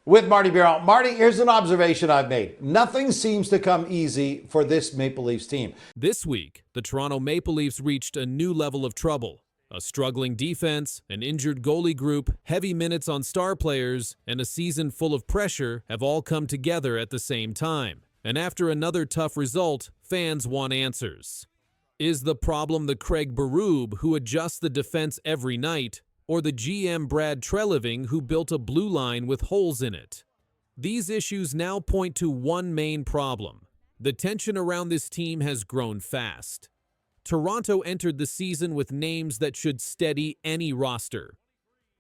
with Marty Barrell. Marty, here's an observation I've made. Nothing seems to come easy for this Maple Leafs team. This week, the Toronto Maple Leafs reached a new level of trouble. A struggling defense, an injured goalie group, heavy minutes on star players, and a season full of pressure have all come together at the same time. And after another tough result, fans want answers. Is the problem the Craig Berube who adjusts the defense every night, or the GM Brad Treliving who built a blue line with holes in it? These issues now point to one main problem. The tension around this team has grown fast. Toronto entered the season with names that should steady any roster.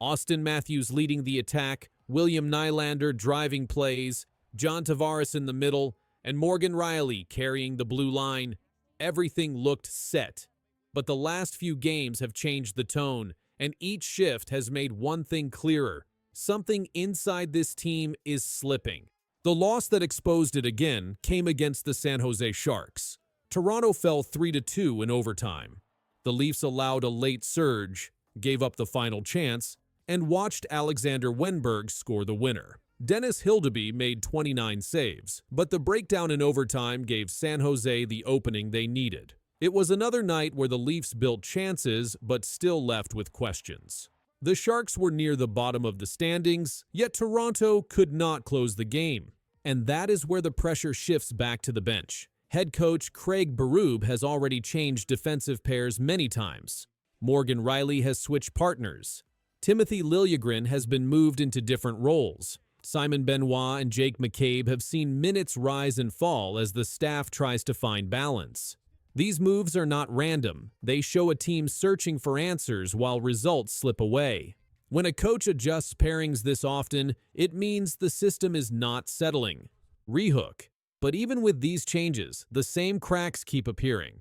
Austin Matthews leading the attack, William Nylander driving plays, John Tavares in the middle, and Morgan Rielly carrying the blue line. Everything looked set. But the last few games have changed the tone, and each shift has made one thing clearer. Something inside this team is slipping. The loss that exposed it again came against the San Jose Sharks. Toronto fell 3-2 in overtime. The Leafs allowed a late surge, gave up the final chance, and watched Alexander Wenberg score the winner. Dennis Hildeby made 29 saves, but the breakdown in overtime gave San Jose the opening they needed. It was another night where the Leafs built chances but still left with questions. The Sharks were near the bottom of the standings, yet Toronto could not close the game. And that is where the pressure shifts back to the bench. Head coach Craig Berube has already changed defensive pairs many times. Morgan Rielly has switched partners. Timothy Liljegren has been moved into different roles. Simon Benoit and Jake McCabe have seen minutes rise and fall as the staff tries to find balance. These moves are not random. They show a team searching for answers while results slip away. When a coach adjusts pairings this often, it means the system is not settling. Rehook. But even with these changes, the same cracks keep appearing.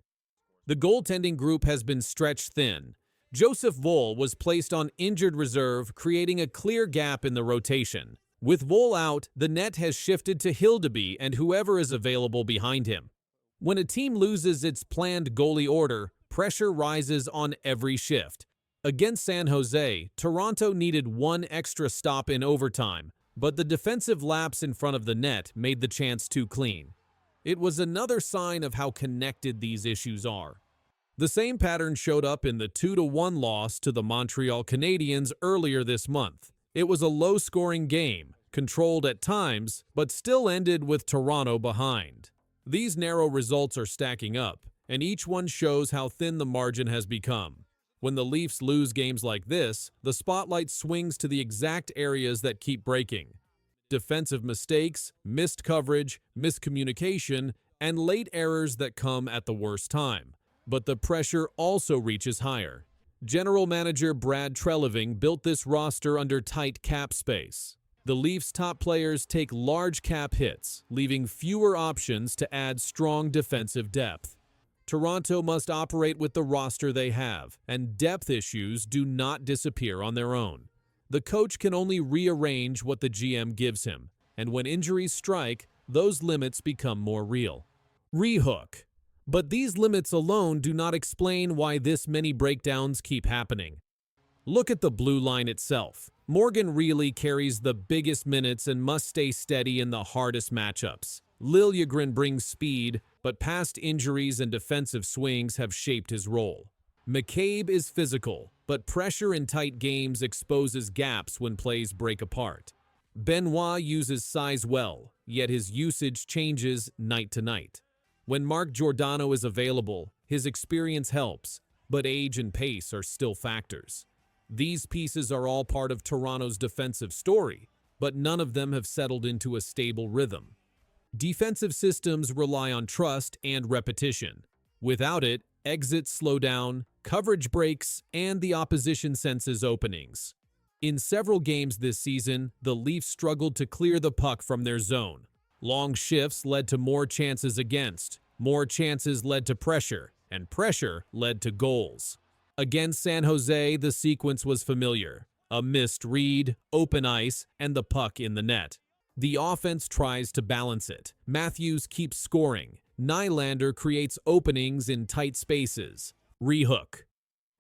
The goaltending group has been stretched thin. Joseph Woll was placed on injured reserve, creating a clear gap in the rotation. With Woll out, the net has shifted to Hildeby and whoever is available behind him. When a team loses its planned goalie order, pressure rises on every shift. Against San Jose, Toronto needed one extra stop in overtime, but the defensive lapse in front of the net made the chance too clean. It was another sign of how connected these issues are. The same pattern showed up in the 2-1 loss to the Montreal Canadiens earlier this month. It was a low-scoring game, controlled at times, but still ended with Toronto behind. These narrow results are stacking up, and each one shows how thin the margin has become. When the Leafs lose games like this, the spotlight swings to the exact areas that keep breaking. Defensive mistakes, missed coverage, miscommunication, and late errors that come at the worst time. But the pressure also reaches higher. General Manager Brad Treliving built this roster under tight cap space. The Leafs' top players take large cap hits, leaving fewer options to add strong defensive depth. Toronto must operate with the roster they have, and depth issues do not disappear on their own. The coach can only rearrange what the GM gives him, and when injuries strike, those limits become more real. Rehook. But these limits alone do not explain why this many breakdowns keep happening. Look at the blue line itself. Morgan Rielly carries the biggest minutes and must stay steady in the hardest matchups. Liljegren brings speed, but past injuries and defensive swings have shaped his role. McCabe is physical, but pressure in tight games exposes gaps when plays break apart. Benoit uses size well, yet his usage changes night to night. When Mark Giordano is available, his experience helps, but age and pace are still factors. These pieces are all part of Toronto's defensive story, but none of them have settled into a stable rhythm. Defensive systems rely on trust and repetition. Without it, exits slow down, coverage breaks, and the opposition senses openings. In several games this season, the Leafs struggled to clear the puck from their zone. Long shifts led to more chances against, more chances led to pressure, and pressure led to goals. Against San Jose, the sequence was familiar. A missed read, open ice, and the puck in the net. The offense tries to balance it. Matthews keeps scoring. Nylander creates openings in tight spaces. Rehook.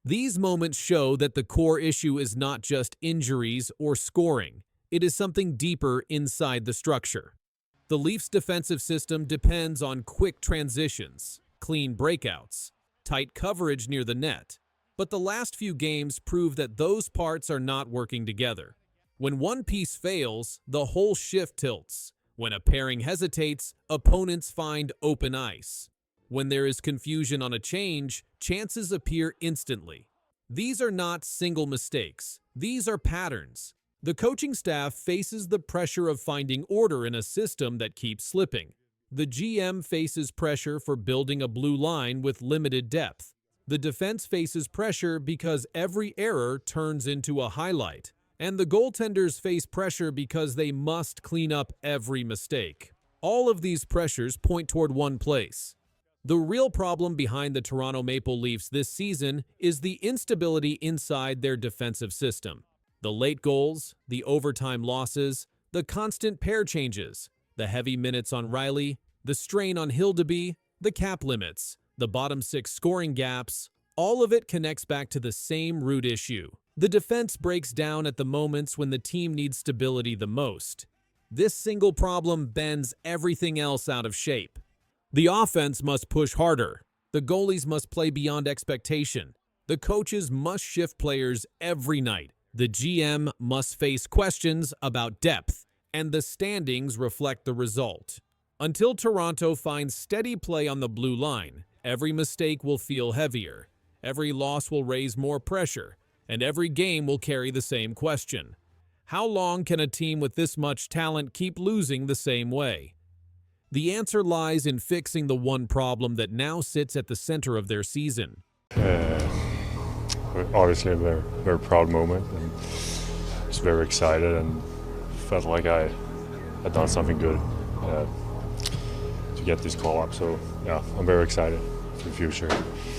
These moments show that the core issue is not just injuries or scoring. It is something deeper inside the structure. The Leafs' defensive system depends on quick transitions, clean breakouts, tight coverage near the net, but the last few games prove that those parts are not working together. When one piece fails, the whole shift tilts. When a pairing hesitates, opponents find open ice. When there is confusion on a change, chances appear instantly. These are not single mistakes. These are patterns. The coaching staff faces the pressure of finding order in a system that keeps slipping. The GM faces pressure for building a blue line with limited depth. The defense faces pressure because every error turns into a highlight. And the goaltenders face pressure because they must clean up every mistake. All of these pressures point toward one place. The real problem behind the Toronto Maple Leafs this season is the instability inside their defensive system. The late goals, the overtime losses, the constant pair changes, the heavy minutes on Riley, the strain on Hildeby, the cap limits, the bottom six scoring gaps, all of it connects back to the same root issue. The defense breaks down at the moments when the team needs stability the most. This single problem bends everything else out of shape. The offense must push harder. The goalies must play beyond expectation. The coaches must shift players every night. The GM must face questions about depth, and the standings reflect the result. Until Toronto finds steady play on the blue line, every mistake will feel heavier. Every loss will raise more pressure. And every game will carry the same question. How long can a team with this much talent keep losing the same way? The answer lies in fixing the one problem that now sits at the center of their season. Obviously a very, very proud moment, and just very excited and felt like I had done something good to get this call up. So yeah, I'm very excited for the future.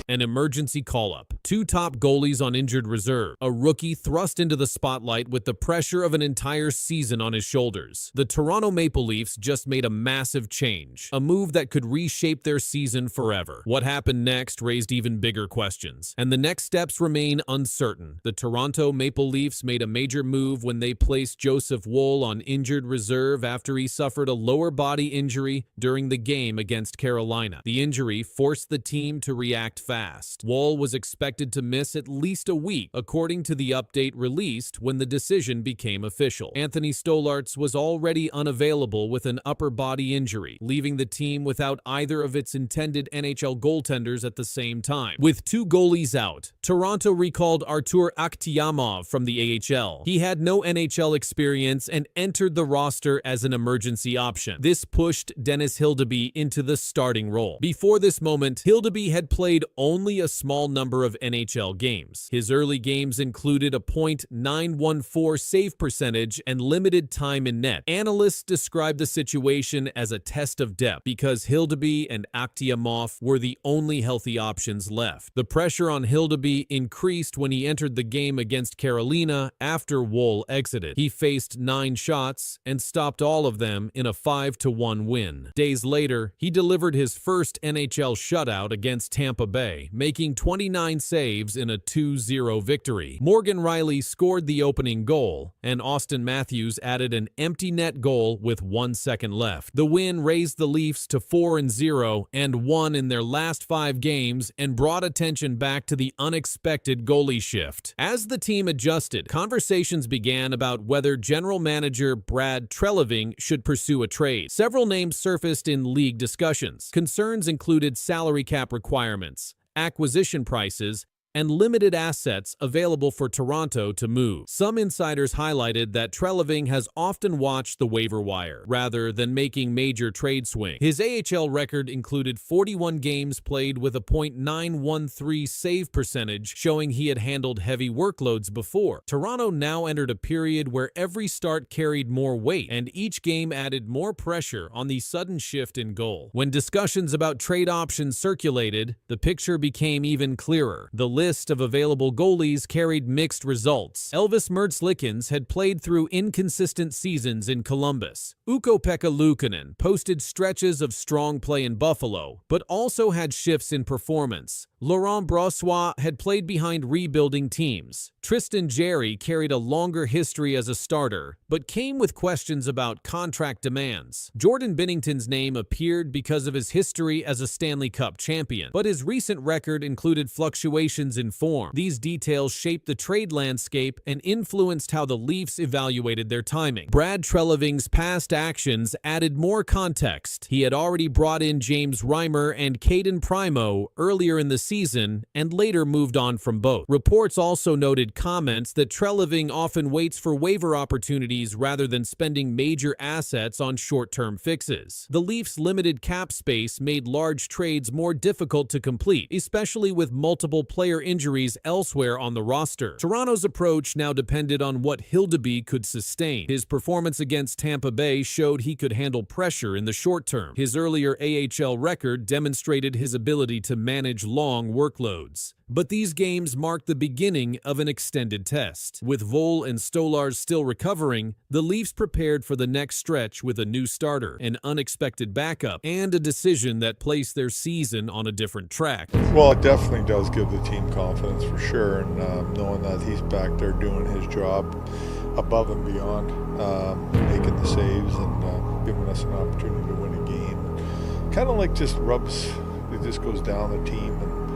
An emergency call-up. Two top goalies on injured reserve. A rookie thrust into the spotlight with the pressure of an entire season on his shoulders. The Toronto Maple Leafs just made a massive change. A move that could reshape their season forever. What happened next raised even bigger questions. And the next steps remain uncertain. The Toronto Maple Leafs made a major move when they placed Joseph Woll on injured reserve after he suffered a lower body injury during the game against Carolina. The injury forced the team to react fast. Woll was expected to miss at least a week, according to the update released when the decision became official. Anthony Stolarz was already unavailable with an upper body injury, leaving the team without either of its intended NHL goaltenders at the same time. With two goalies out, Toronto recalled Artur Akhtiamov from the AHL. He had no NHL experience and entered the roster as an emergency option. This pushed Dennis Hildeby into the starting role. Before this moment, Hildeby had played only a small number of NHL games. His early games included a .914 save percentage and limited time in net. Analysts described the situation as a test of depth because Hildeby and Akhtiamov were the only healthy options left. The pressure on Hildeby increased when he entered the game against Carolina after Woll exited. He faced 9 shots and stopped all of them in a 5-1 win. Days later, he delivered his first NHL shutout against Tampa Bay, making 29 saves in a 2-0 victory. Morgan Riley scored the opening goal, and Austin Matthews added an empty net goal with 1 second left. The win raised the Leafs to 4-0 and won in their last 5 games and brought attention back to the unexpected goalie shift. As the team adjusted, conversations began about whether general manager Brad Treliving should pursue a trade. Several names surfaced in league discussions. Concerns included salary cap requirements, acquisition prices, and limited assets available for Toronto to move. Some insiders highlighted that Treliving has often watched the waiver wire rather than making major trade swings. His AHL record included 41 games played with a .913 save percentage, showing he had handled heavy workloads before. Toronto now entered a period where every start carried more weight, and each game added more pressure on the sudden shift in goal. When discussions about trade options circulated, the picture became even clearer. The list of available goalies carried mixed results. Elvis Mertzlikins had played through inconsistent seasons in Columbus. Ukko-Pekka Luukkonen posted stretches of strong play in Buffalo, but also had shifts in performance. Laurent Brossoit had played behind rebuilding teams. Tristan Jarry carried a longer history as a starter, but came with questions about contract demands. Jordan Binnington's name appeared because of his history as a Stanley Cup champion, but his recent record included fluctuations in form. These details shaped the trade landscape and influenced how the Leafs evaluated their timing. Brad Treliving's past actions added more context. He had already brought in James Reimer and Caden Primo earlier in the season and later moved on from both. Reports also noted comments that Treliving often waits for waiver opportunities rather than spending major assets on short-term fixes. The Leafs' limited cap space made large trades more difficult to complete, especially with multiple player injuries elsewhere on the roster. Toronto's approach now depended on what Hildeby could sustain. His performance against Tampa Bay showed he could handle pressure in the short term. His earlier AHL record demonstrated his ability to manage long workloads. But these games marked the beginning of an extended test. With Vol and Stolarz still recovering, the Leafs prepared for the next stretch with a new starter, an unexpected backup, and a decision that placed their season on a different track. Well, it definitely does give the team confidence for sure, and knowing that he's back there doing his job above and beyond, making the saves and giving us an opportunity to win a game. Kind of like just rubs, it just goes down the team and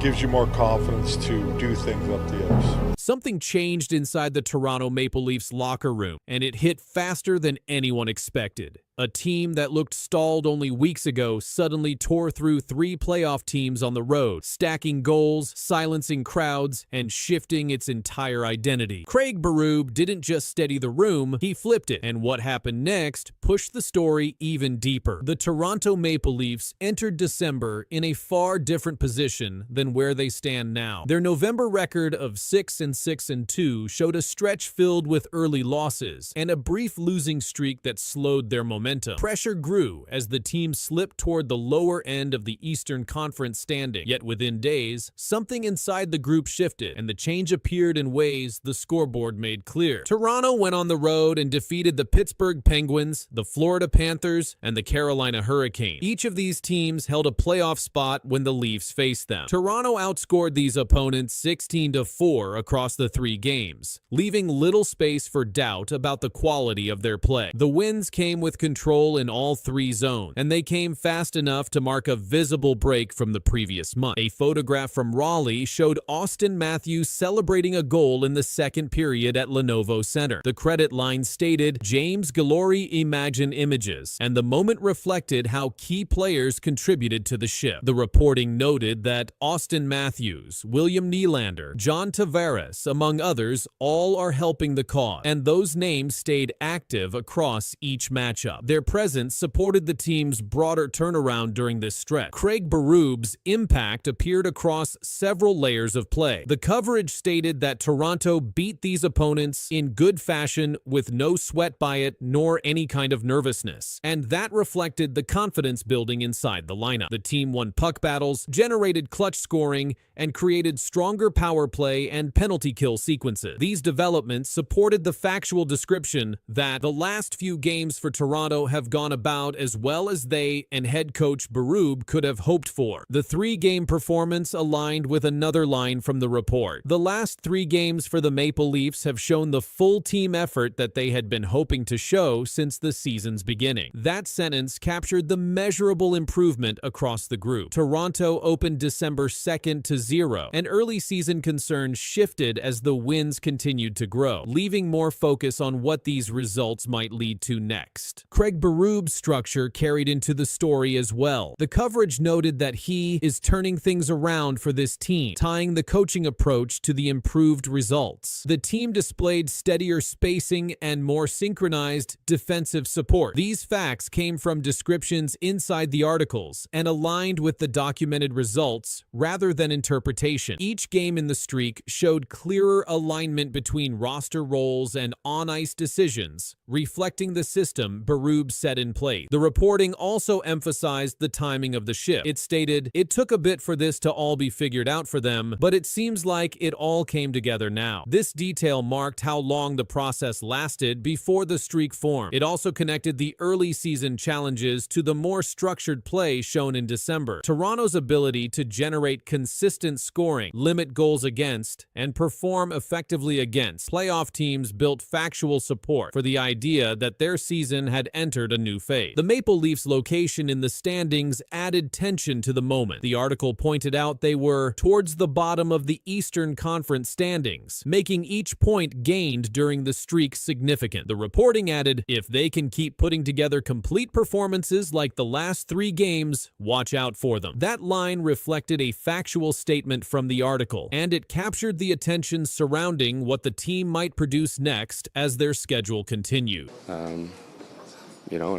gives you more confidence to do things up the ice. Something changed inside the Toronto Maple Leafs locker room, and it hit faster than anyone expected. A team that looked stalled only weeks ago suddenly tore through 3 playoff teams on the road, stacking goals, silencing crowds, and shifting its entire identity. Craig Berube didn't just steady the room, he flipped it, and what happened next pushed the story even deeper. The Toronto Maple Leafs entered December in a far different position than where they stand now. Their November record of 6-6-2 showed a stretch filled with early losses and a brief losing streak that slowed their momentum. Pressure grew as the team slipped toward the lower end of the Eastern Conference standing. Yet within days, something inside the group shifted, and the change appeared in ways the scoreboard made clear. Toronto went on the road and defeated the Pittsburgh Penguins, the Florida Panthers, and the Carolina Hurricanes. Each of these teams held a playoff spot when the Leafs faced them. Toronto outscored these opponents 16-4 across the 3 games, leaving little space for doubt about the quality of their play. The wins came with control in all 3 zones, and they came fast enough to mark a visible break from the previous month. A photograph from Raleigh showed Austin Matthews celebrating a goal in the second period at Lenovo Center. The credit line stated, "James Goalie Imagine Images," and the moment reflected how key players contributed to the shift. The reporting noted that Austin Matthews, William Nylander, John Tavares, among others, all are helping the cause, and those names stayed active across each matchup. Their presence supported the team's broader turnaround during this stretch. Craig Berube's impact appeared across several layers of play. The coverage stated that Toronto beat these opponents in good fashion with no sweat by it nor any kind of nervousness, and that reflected the confidence building inside the lineup. The team won puck battles, generated clutch scoring, and created stronger power play and penalty kill sequences. These developments supported the factual description that the last few games for Toronto have gone about as well as they and head coach Berube could have hoped for. The 3-game performance aligned with another line from the report. The last 3 games for the Maple Leafs have shown the full team effort that they had been hoping to show since the season's beginning. That sentence captured the measurable improvement across the group. Toronto opened December 2-0, and early season concerns shifted as the wins continued to grow, leaving more focus on what these results might lead to next. Craig Berube's structure carried into the story as well. The coverage noted that he is turning things around for this team, tying the coaching approach to the improved results. The team displayed steadier spacing and more synchronized defensive support. These facts came from descriptions inside the articles and aligned with the documented results rather than interpretation. Each game in the streak showed clearer alignment between roster roles and on-ice decisions, reflecting the system Berube rube set in place. The reporting also emphasized the timing of the shift. It stated, "It took a bit for this to all be figured out for them, but it seems like it all came together now." This detail marked how long the process lasted before the streak formed. It also connected the early season challenges to the more structured play shown in December. Toronto's ability to generate consistent scoring, limit goals against, and perform effectively against playoff teams built factual support for the idea that their season had entered a new phase. The Maple Leafs' location in the standings added tension to the moment. The article pointed out they were towards the bottom of the Eastern Conference standings, making each point gained during the streak significant. The reporting added, "If they can keep putting together complete performances like the last 3 games, watch out for them." That line reflected a factual statement from the article, and it captured the attention surrounding what the team might produce next as their schedule continued. And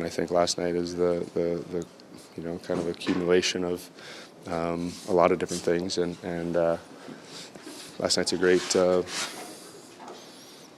I think last night is the kind of accumulation of a lot of different things, and last night's a great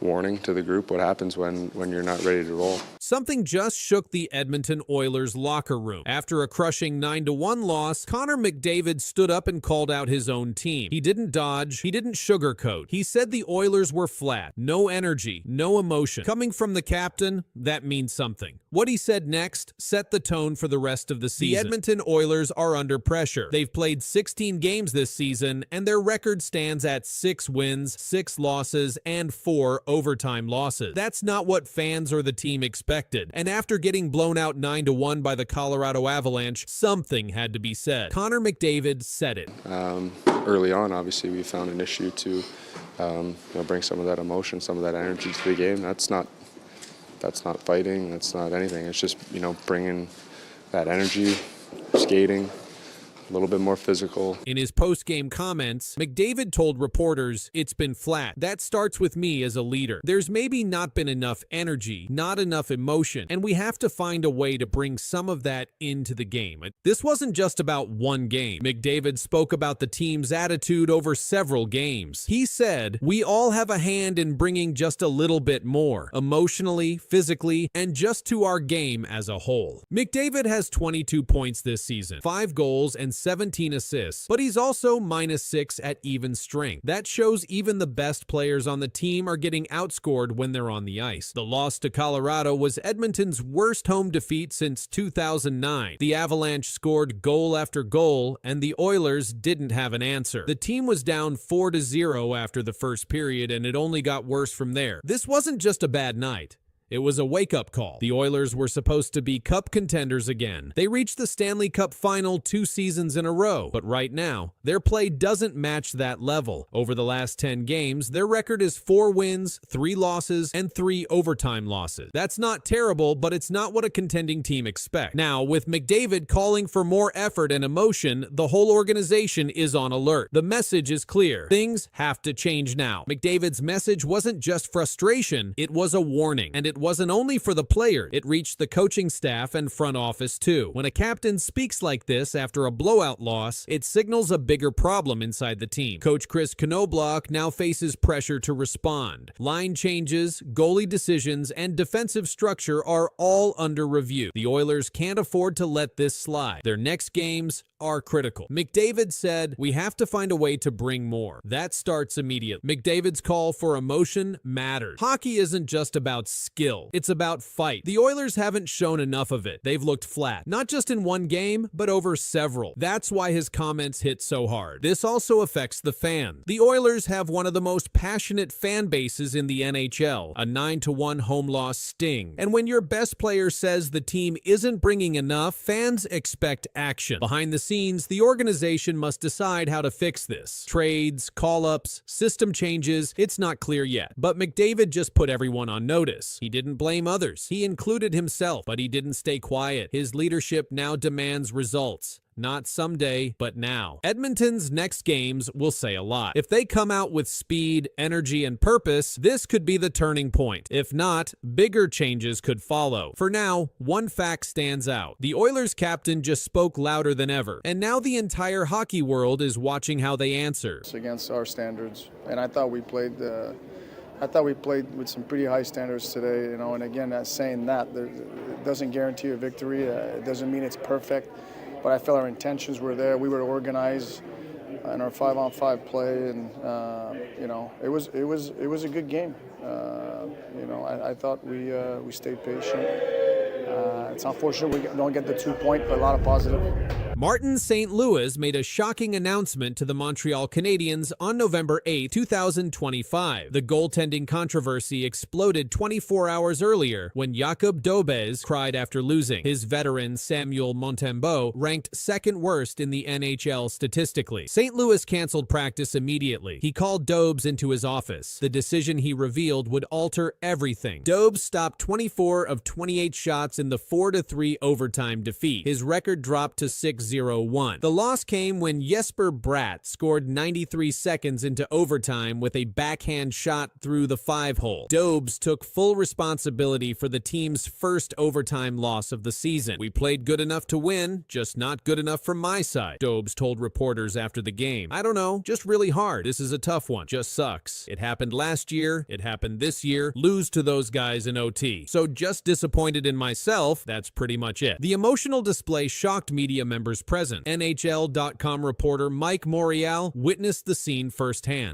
warning to the group what happens when you're not ready to roll. Something just shook the Edmonton Oilers locker room. After a crushing 9-1 loss, Connor McDavid stood up and called out his own team. He didn't dodge, he didn't sugarcoat. He said the Oilers were flat, no energy, no emotion. Coming from the captain, that means something. What he said next set the tone for the rest of the season. The Edmonton Oilers are under pressure. They've played 16 games this season, and their record stands at 6 wins, 6 losses, and 4 overtime losses. That's not what fans or the team expected. And after getting blown out 9-1 by the Colorado Avalanche, something had to be said. Connor McDavid said it. Early on, obviously, we found an issue to bring some of that emotion, some of that energy to the game. That's not fighting. That's not anything. It's just bringing that energy, skating, a little bit more physical. In his post-game comments, McDavid told reporters, "It's been flat. That starts with me as a leader. There's maybe not been enough energy, not enough emotion, and we have to find a way to bring some of that into the game." This wasn't just about one game. McDavid spoke about the team's attitude over several games. He said, "We all have a hand in bringing just a little bit more, emotionally, physically, and just to our game as a whole." McDavid has 22 points this season, 5 goals, and 17 assists, but he's also -6 at even strength. That shows even the best players on the team are getting outscored when they're on the ice. The loss to Colorado was Edmonton's worst home defeat since 2009. The Avalanche scored goal after goal, and the Oilers didn't have an answer. The team was down 4-0 after the first period, and it only got worse from there. This wasn't just a bad night. It was a wake-up call. The Oilers were supposed to be Cup contenders again. They reached the Stanley Cup final 2 seasons in a row, but right now, their play doesn't match that level. Over the last 10 games, their record is 4 wins, 3 losses, and 3 overtime losses. That's not terrible, but it's not what a contending team expects. Now, with McDavid calling for more effort and emotion, the whole organization is on alert. The message is clear. Things have to change now. McDavid's message wasn't just frustration, it was a warning, and it wasn't only for the players, it reached the coaching staff and front office too. When a captain speaks like this after a blowout loss, it signals a bigger problem inside the team. Coach Chris Knoblauch now faces pressure to respond. Line changes, goalie decisions, and defensive structure are all under review. The Oilers can't afford to let this slide. Their next games are critical. McDavid said, "We have to find a way to bring more." That starts immediately. McDavid's call for emotion matters. Hockey isn't just about skill. It's about fight. The Oilers haven't shown enough of it. They've looked flat, not just in one game, but over several. That's why his comments hit so hard. This also affects the fans. The Oilers have one of the most passionate fan bases in the NHL. A 9-1 home loss sting. And when your best player says the team isn't bringing enough, fans expect action. Behind the scenes, the organization must decide how to fix this. Trades, call-ups, system changes, it's not clear yet. But McDavid just put everyone on notice. He didn't blame others. He included himself, but he didn't stay quiet. His leadership now demands results. Not someday, but now. Edmonton's next games will say a lot. If they come out with speed, energy, and purpose, this could be the turning point. If not, bigger changes could follow. For now, one fact stands out. The Oilers captain just spoke louder than ever, and now the entire hockey world is watching how they answer. Against our standards, and I thought we played I thought we played with some pretty high standards today, you know, and again, saying that, it doesn't guarantee a victory. It doesn't mean it's perfect, but I felt our intentions were there. We were organized in our 5-on-5 play, and you know, it was a good game. You know, I thought we stayed patient. It's unfortunate we don't get the 2-point, but a lot of positive. Martin St. Louis made a shocking announcement to the Montreal Canadiens on November 8, 2025. The goaltending controversy exploded 24 hours earlier when Jakub Dobes cried after losing. His veteran Samuel Montembeault ranked second worst in the NHL statistically. St. Louis canceled practice immediately. He called Dobes into his office. The decision he revealed would alter everything. Dobes stopped 24 of 28 shots in the 4-3 overtime defeat. His record dropped to 6-0-1. The loss came when Jesper Bratt scored 93 seconds into overtime with a backhand shot through the 5-hole. Dobes took full responsibility for the team's first overtime loss of the season. "We played good enough to win, just not good enough from my side," Dobes told reporters after the game. "I don't know, just really hard. This is a tough one. Just sucks. It happened last year. It happened this year. Lose to those guys in OT. So just disappointed in myself. That's pretty much it." The emotional display shocked media members present. NHL.com reporter Mike Montreal witnessed the scene firsthand.